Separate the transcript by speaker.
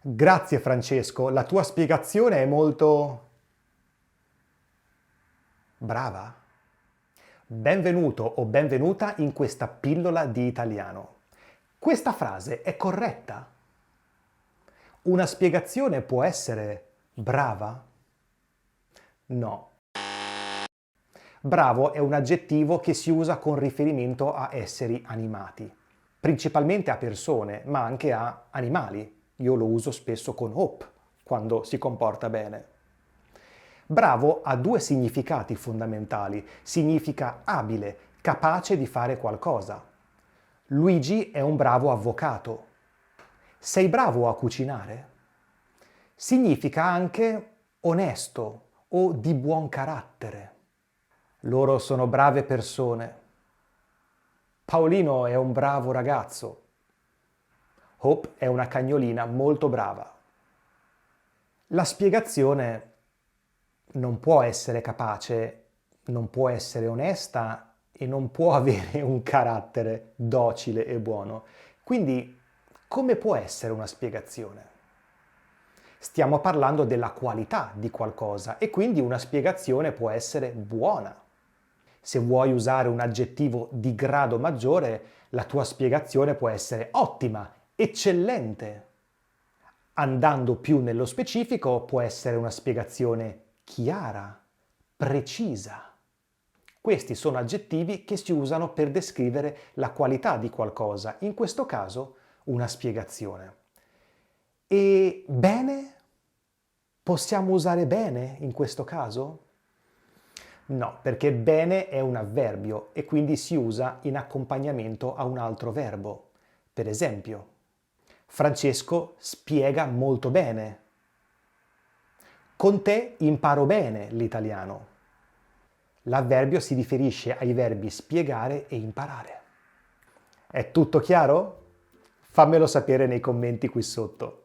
Speaker 1: Grazie Francesco, la tua spiegazione è molto brava. Benvenuto o benvenuta in questa pillola di italiano. Questa frase è corretta? Una spiegazione può essere brava? No. Bravo è un aggettivo che si usa con riferimento a esseri animati, principalmente a persone, ma anche a animali. Io lo uso spesso con Hope, quando si comporta bene. Bravo ha due significati fondamentali. Significa abile, capace di fare qualcosa. Luigi è un bravo avvocato. Sei bravo a cucinare? Significa anche onesto o di buon carattere. Loro sono brave persone. Paolino è un bravo ragazzo. Hope è una cagnolina molto brava. La spiegazione non può essere capace, non può essere onesta e non può avere un carattere docile e buono. Quindi, come può essere una spiegazione? Stiamo parlando della qualità di qualcosa e quindi una spiegazione può essere buona. Se vuoi usare un aggettivo di grado maggiore, la tua spiegazione può essere ottima, eccellente. Andando più nello specifico, può essere una spiegazione chiara, precisa. Questi sono aggettivi che si usano per descrivere la qualità di qualcosa, in questo caso una spiegazione. E bene? Possiamo usare bene in questo caso? No, perché bene è un avverbio e quindi si usa in accompagnamento a un altro verbo. Per esempio, Francesco spiega molto bene. Con te imparo bene l'italiano. L'avverbio si riferisce ai verbi spiegare e imparare. È tutto chiaro? Fammelo sapere nei commenti qui sotto.